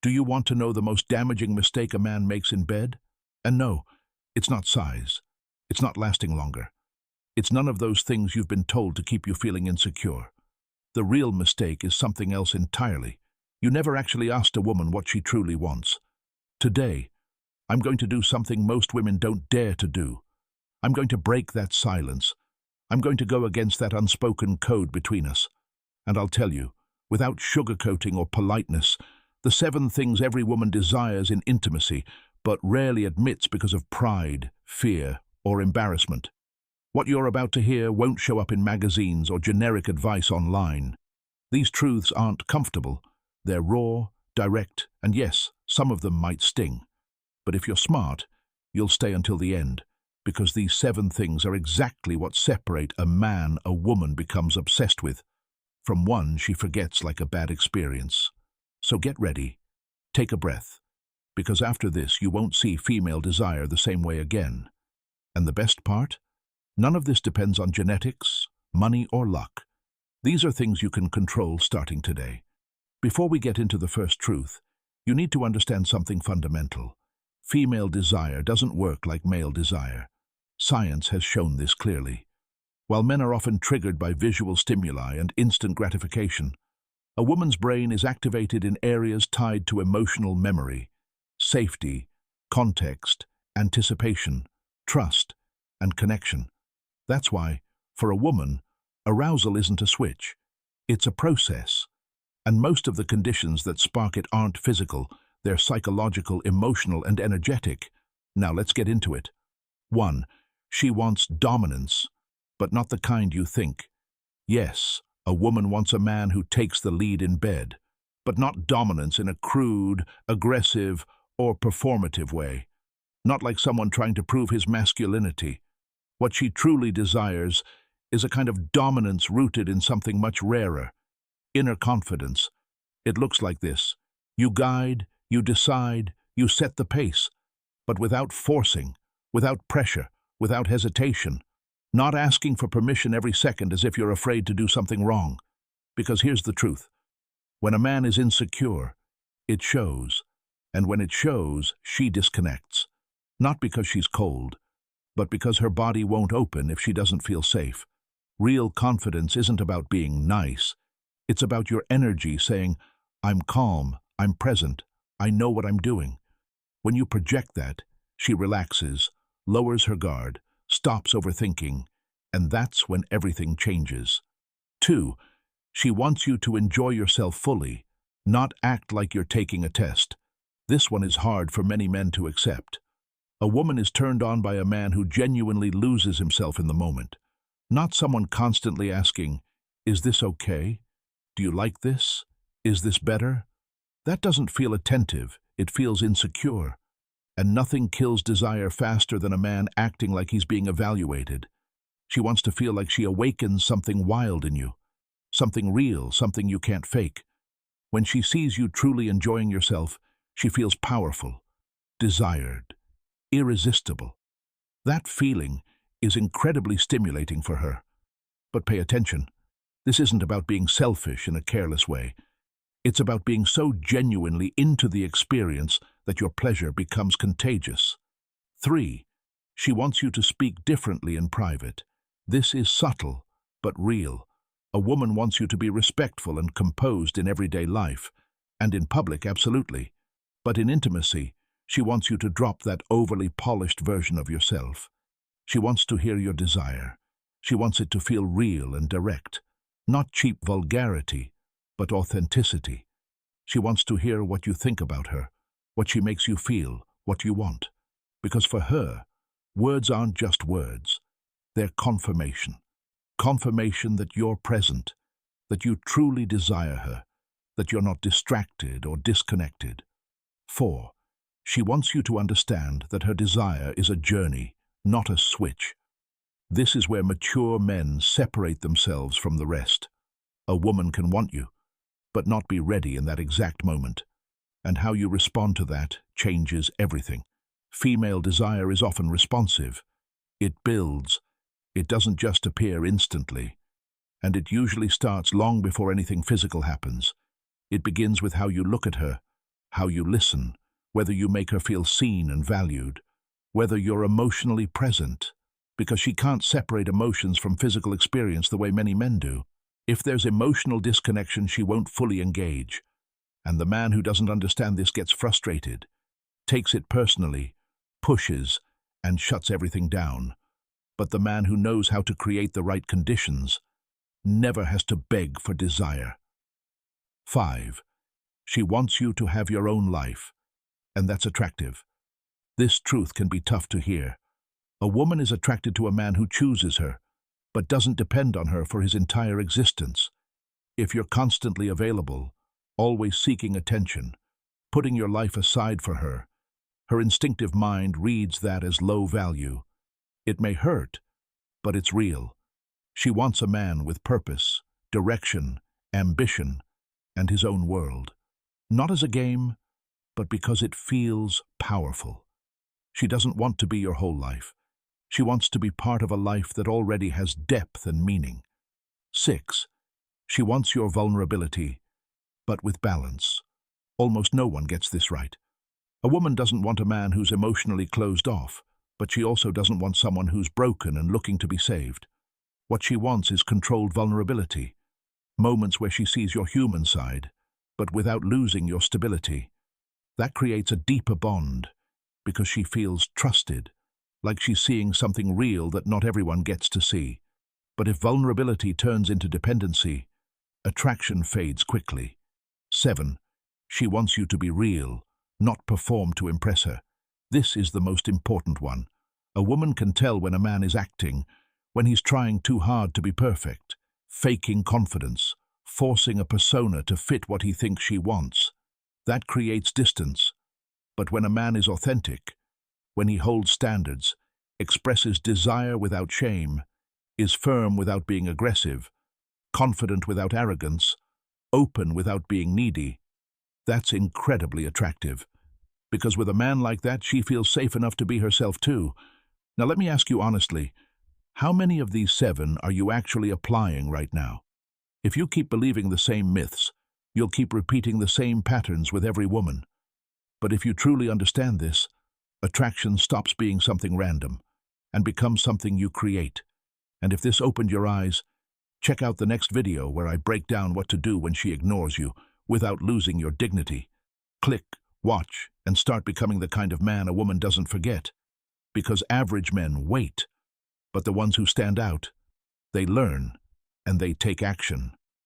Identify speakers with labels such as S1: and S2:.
S1: Do you want to know the most damaging mistake a man makes in bed? And no, it's not size. It's not lasting longer. It's none of those things you've been told to keep you feeling insecure. The real mistake is something else entirely. You never actually asked a woman what she truly wants. Today, I'm going to do something most women don't dare to do. I'm going to break that silence. I'm going to go against that unspoken code between us. And I'll tell you, without sugarcoating or politeness, the 7 things every woman desires in intimacy, but rarely admits because of pride, fear, or embarrassment. What you're about to hear won't show up in magazines or generic advice online. These truths aren't comfortable. They're raw, direct, and yes, some of them might sting. But if you're smart, you'll stay until the end, because these 7 things are exactly what separate a man a woman becomes obsessed with. From one she forgets like a bad experience. So get ready, take a breath, because after this you won't see female desire the same way again. And the best part? None of this depends on genetics, money, or luck. These are things you can control starting today. Before we get into the first truth, you need to understand something fundamental. Female desire doesn't work like male desire. Science has shown this clearly. While men are often triggered by visual stimuli and instant gratification, a woman's brain is activated in areas tied to emotional memory, safety, context, anticipation, trust, and connection. That's why, for a woman, arousal isn't a switch. It's a process. And most of the conditions that spark it aren't physical, they're psychological, emotional, and energetic. Now let's get into it. 1. She wants dominance, but not the kind you think. Yes, a woman wants a man who takes the lead in bed, but not dominance in a crude, aggressive, or performative way. Not like someone trying to prove his masculinity. What she truly desires is a kind of dominance rooted in something much rarer, inner confidence. It looks like this. You guide, you decide, you set the pace, but without forcing, without pressure, without hesitation. Not asking for permission every second as if you're afraid to do something wrong. Because here's the truth. When a man is insecure, it shows. And when it shows, she disconnects. Not because she's cold, but because her body won't open if she doesn't feel safe. Real confidence isn't about being nice. It's about your energy saying, I'm calm, I'm present, I know what I'm doing. When you project that, she relaxes, lowers her guard, stops overthinking, and that's when everything changes. 2. She wants you to enjoy yourself fully, not act like you're taking a test. This one is hard for many men to accept. A woman is turned on by a man who genuinely loses himself in the moment, not someone constantly asking, is this okay? Do you like this? Is this better? That doesn't feel attentive, it feels insecure. And nothing kills desire faster than a man acting like he's being evaluated. She wants to feel like she awakens something wild in you, something real, something you can't fake. When she sees you truly enjoying yourself, she feels powerful, desired, irresistible. That feeling is incredibly stimulating for her. But pay attention, this isn't about being selfish in a careless way. It's about being so genuinely into the experience that your pleasure becomes contagious. 3. She wants you to speak differently in private. This is subtle, but real. A woman wants you to be respectful and composed in everyday life, and in public, absolutely. But in intimacy, she wants you to drop that overly polished version of yourself. She wants to hear your desire. She wants it to feel real and direct. Not cheap vulgarity, but authenticity. She wants to hear what you think about her, what she makes you feel, what you want. Because for her, words aren't just words. They're confirmation. Confirmation that you're present, that you truly desire her, that you're not distracted or disconnected. 4. She wants you to understand that her desire is a journey, not a switch. This is where mature men separate themselves from the rest. A woman can want you, but not be ready in that exact moment. And how you respond to that changes everything. Female desire is often responsive. It builds. It doesn't just appear instantly. And it usually starts long before anything physical happens. It begins with how you look at her, how you listen, whether you make her feel seen and valued, whether you're emotionally present, because she can't separate emotions from physical experience the way many men do. If there's emotional disconnection, she won't fully engage. And the man who doesn't understand this gets frustrated, takes it personally, pushes, and shuts everything down. But the man who knows how to create the right conditions never has to beg for desire. 5. She wants you to have your own life, and that's attractive. This truth can be tough to hear. A woman is attracted to a man who chooses her, but doesn't depend on her for his entire existence. If you're constantly available, always seeking attention, putting your life aside for her, her instinctive mind reads that as low value. It may hurt, but it's real. She wants a man with purpose, direction, ambition, and his own world. Not as a game, but because it feels powerful. She doesn't want to be your whole life. She wants to be part of a life that already has depth and meaning. 6. She wants your vulnerability, but with balance. Almost no one gets this right. A woman doesn't want a man who's emotionally closed off, but she also doesn't want someone who's broken and looking to be saved. What she wants is controlled vulnerability, moments where she sees your human side, but without losing your stability. That creates a deeper bond, because she feels trusted, like she's seeing something real that not everyone gets to see. But if vulnerability turns into dependency, attraction fades quickly. 7. She wants you to be real, not perform to impress her. This is the most important one. A woman can tell when a man is acting, when he's trying too hard to be perfect, faking confidence, forcing a persona to fit what he thinks she wants. That creates distance. But when a man is authentic, when he holds standards, expresses desire without shame, is firm without being aggressive, confident without arrogance, open without being needy, that's incredibly attractive. Because with a man like that, she feels safe enough to be herself too. Now let me ask you honestly, how many of these 7 are you actually applying right now? If you keep believing the same myths, you'll keep repeating the same patterns with every woman. But if you truly understand this, attraction stops being something random and becomes something you create. And if this opened your eyes, check out the next video where I break down what to do when she ignores you without losing your dignity. Click, watch, and start becoming the kind of man a woman doesn't forget. Because average men wait, but the ones who stand out, they learn and they take action.